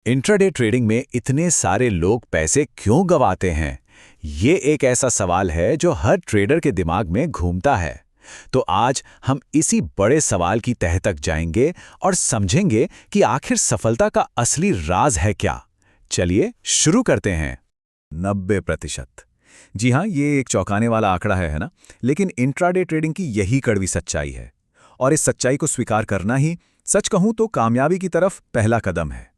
Intraday trading में इतने सारे लोग पैसे क्यों गंवाते हैं? ये एक ऐसा सवाल है जो हर ट्रेडर के दिमाग में घूमता है। तो आज हम इसी बड़े सवाल की तह तक जाएंगे और समझेंगे कि आखिर सफलता का असली राज है क्या। चलिए शुरू करते हैं। 90%। जी हाँ, ये एक चौंकाने वाला आंकड़ा है ना? लेकिन इंट्राडे ट्रेडिंग की यही कड़वी सच्चाई है। और इस सच्चाई को स्वीकार करना ही, सच कहूं तो, कामयाबी की तरफ पहला कदम है।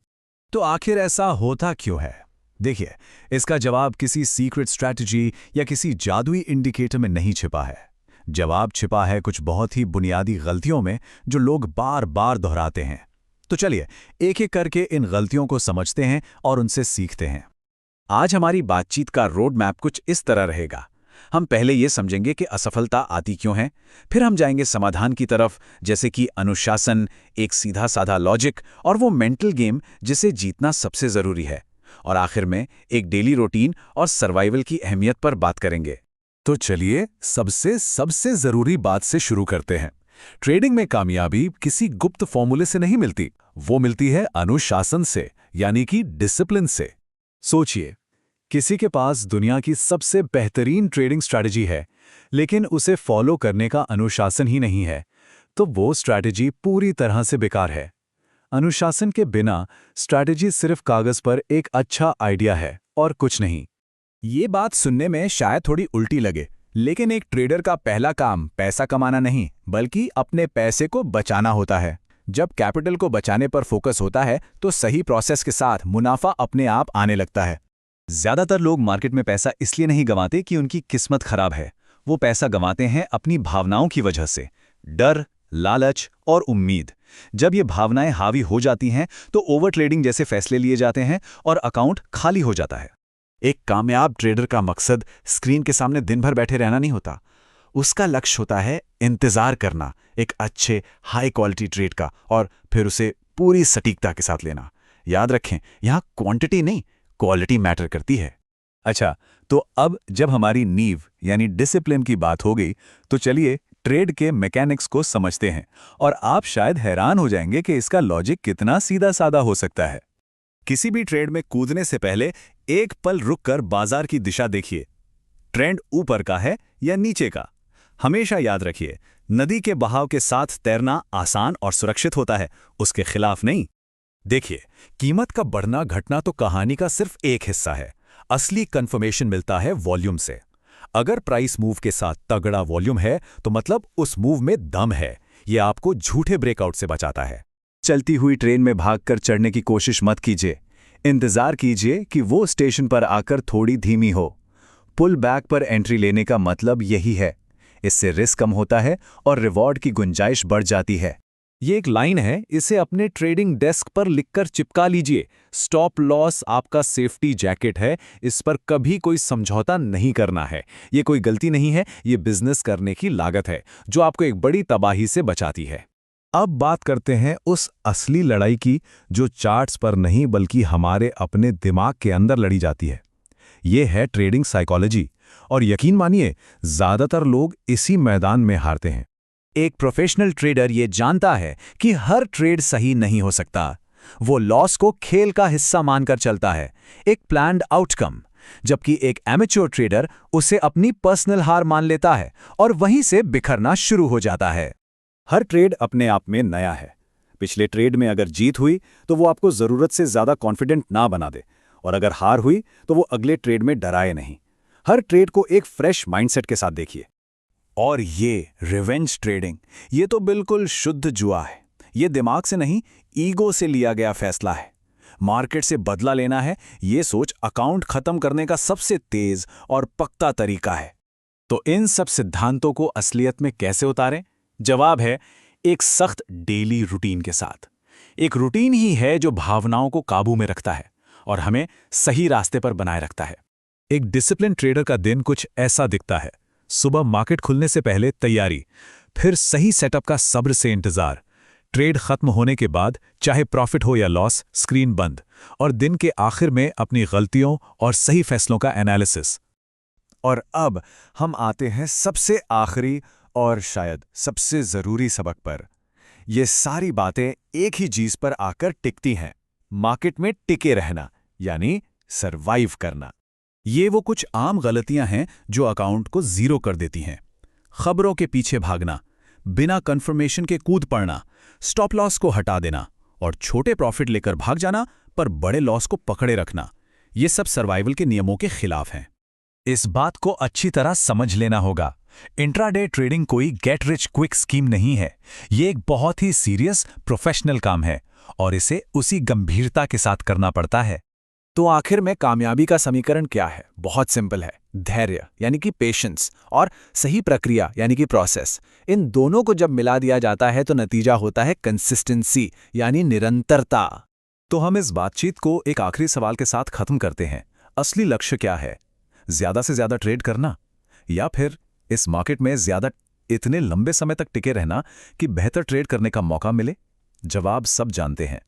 तो आखिर ऐसा होता क्यों है? देखिए, इसका जवाब किसी सीक्रेट स्ट्रैटेजी या किसी जादुई इंडिकेटर में नहीं छिपा है। जवाब छिपा है कुछ बहुत ही बुनियादी गलतियों में जो लोग बार बार दोहराते हैं। तो चलिए एक एक करके इन गलतियों को समझते हैं और उनसे सीखते हैं। आज हमारी बातचीत का रोड मैप कुछ इस तरह रहेगा। हम पहले ये समझेंगे कि असफलता आती क्यों है, फिर हम जाएंगे समाधान की तरफ, जैसे कि अनुशासन, एक सीधा साधा लॉजिक और वो मेंटल गेम जिसे जीतना सबसे ज़रूरी है। और आखिर में एक डेली रूटीन और सर्वाइवल की अहमियत पर बात करेंगे। तो चलिए सबसे सबसे ज़रूरी बात से शुरू करते हैं। ट्रेडिंग में कामयाबी किसी गुप्त फॉर्मूले से नहीं मिलती, वो मिलती है अनुशासन से, यानी कि डिसिप्लिन से। सोचिए, किसी के पास दुनिया की सबसे बेहतरीन ट्रेडिंग स्ट्रैटेजी है, लेकिन उसे फॉलो करने का अनुशासन ही नहीं है, तो वो स्ट्रैटेजी पूरी तरह से बेकार है। अनुशासन के बिना स्ट्रैटेजी सिर्फ कागज पर एक अच्छा आइडिया है और कुछ नहीं। ये बात सुनने में शायद थोड़ी उल्टी लगे, लेकिन एक ट्रेडर का पहला काम पैसा कमाना नहीं, बल्कि अपने पैसे को बचाना होता है। जब कैपिटल को बचाने पर फोकस होता है, तो सही प्रोसेस के साथ मुनाफा अपने आप आने लगता है। ज्यादातर लोग मार्केट में पैसा इसलिए नहीं गंवाते कि उनकी किस्मत खराब है। वो पैसा गंवाते हैं अपनी भावनाओं की वजह से। डर, लालच और उम्मीद। जब ये भावनाएं हावी हो जाती हैं तो ओवर ट्रेडिंग जैसे फैसले लिए जाते हैं और अकाउंट खाली हो जाता है। एक कामयाब ट्रेडर का मकसद स्क्रीन के सामने दिन भर बैठे रहना नहीं होता। उसका लक्ष्य होता है इंतजार करना एक अच्छे हाई क्वालिटी ट्रेड का, और फिर उसे पूरी सटीकता के साथ लेना। याद रखें, यहाँ क्वांटिटी नहीं, क्वालिटी मैटर करती है। अच्छा, तो अब जब हमारी नींव यानी डिसिप्लिन की बात हो गई, तो चलिए ट्रेड के मैकेनिक्स को समझते हैं। और आप शायद हैरान हो जाएंगे कि इसका लॉजिक कितना सीधा साधा हो सकता है। किसी भी ट्रेड में कूदने से पहले एक पल रुककर बाजार की दिशा देखिए। ट्रेंड ऊपर का है या नीचे का? हमेशा याद रखिए, नदी के बहाव के साथ तैरना आसान और सुरक्षित होता है, उसके खिलाफ नहीं। देखिए, कीमत का बढ़ना घटना तो कहानी का सिर्फ एक हिस्सा है। असली कंफर्मेशन मिलता है वॉल्यूम से। अगर प्राइस मूव के साथ तगड़ा वॉल्यूम है तो मतलब उस मूव में दम है। ये आपको झूठे ब्रेकआउट से बचाता है। चलती हुई ट्रेन में भागकर चढ़ने की कोशिश मत कीजिए। इंतजार कीजिए कि वो स्टेशन पर आकर थोड़ी धीमी हो। पुल बैक पर एंट्री लेने का मतलब यही है। इससे रिस्क कम होता है और रिवॉर्ड की गुंजाइश बढ़ जाती है। ये एक लाइन है, इसे अपने ट्रेडिंग डेस्क पर लिखकर चिपका लीजिए। स्टॉप लॉस आपका सेफ्टी जैकेट है, इस पर कभी कोई समझौता नहीं करना है। ये कोई गलती नहीं है, ये बिजनेस करने की लागत है जो आपको एक बड़ी तबाही से बचाती है। अब बात करते हैं उस असली लड़ाई की जो चार्ट्स पर नहीं बल्कि हमारे अपने दिमाग के अंदर लड़ी जाती है। ये है ट्रेडिंग साइकोलॉजी। और यकीन मानिए, ज्यादातर लोग इसी मैदान में हारते हैं। एक प्रोफेशनल ट्रेडर ये जानता है कि हर ट्रेड सही नहीं हो सकता। वो लॉस को खेल का हिस्सा मानकर चलता है, एक प्लान्ड आउटकम। जबकि एक एमेच्योर ट्रेडर उसे अपनी पर्सनल हार मान लेता है और वहीं से बिखरना शुरू हो जाता है। हर ट्रेड अपने आप में नया है। पिछले ट्रेड में अगर जीत हुई तो वो आपको जरूरत से ज्यादा कॉन्फिडेंट ना बना दे, और अगर हार हुई तो वो अगले ट्रेड में डराए नहीं। हर ट्रेड को एक फ्रेश माइंडसेट के साथ देखिए। और ये रिवेंज ट्रेडिंग, ये तो बिल्कुल शुद्ध जुआ है। ये दिमाग से नहीं, ईगो से लिया गया फैसला है। मार्केट से बदला लेना है, ये सोच अकाउंट खत्म करने का सबसे तेज और पक्का तरीका है। तो इन सब सिद्धांतों को असलियत में कैसे उतारें? जवाब है, एक सख्त डेली रूटीन के साथ। एक रूटीन ही है जो भावनाओं को काबू में रखता है और हमें सही रास्ते पर बनाए रखता है। एक डिसिप्लिन ट्रेडर का दिन कुछ ऐसा दिखता है। सुबह मार्केट खुलने से पहले तैयारी, फिर सही सेटअप का सब्र से इंतजार, ट्रेड खत्म होने के बाद चाहे प्रॉफिट हो या लॉस, स्क्रीन बंद, और दिन के आखिर में अपनी गलतियों और सही फैसलों का एनालिसिस। और अब हम आते हैं सबसे आखिरी और शायद सबसे जरूरी सबक पर। ये सारी बातें एक ही चीज पर आकर टिकती हैं, मार्केट में टिके रहना, यानी सरवाइव करना। ये वो कुछ आम गलतियां हैं जो अकाउंट को जीरो कर देती हैं। खबरों के पीछे भागना, बिना कंफर्मेशन के कूद पड़ना, स्टॉप लॉस को हटा देना और छोटे प्रॉफिट लेकर भाग जाना पर बड़े लॉस को पकड़े रखना, ये सब सर्वाइवल के नियमों के खिलाफ हैं। इस बात को अच्छी तरह समझ लेना होगा। इंट्राडे ट्रेडिंग कोई गेट रिच क्विक स्कीम नहीं है। ये एक बहुत ही सीरियस प्रोफेशनल काम है और इसे उसी गंभीरता के साथ करना पड़ता है। तो आखिर में कामयाबी का समीकरण क्या है? बहुत सिंपल है। धैर्य यानी कि पेशेंस और सही प्रक्रिया यानी कि प्रोसेस। इन दोनों को जब मिला दिया जाता है तो नतीजा होता है कंसिस्टेंसी यानी निरंतरता। तो हम इस बातचीत को एक आखिरी सवाल के साथ खत्म करते हैं। असली लक्ष्य क्या है? ज्यादा से ज्यादा ट्रेड करना या फिर इस मार्केट में ज्यादा इतने लंबे समय तक टिके रहना कि बेहतर ट्रेड करने का मौका मिले? जवाब सब जानते हैं।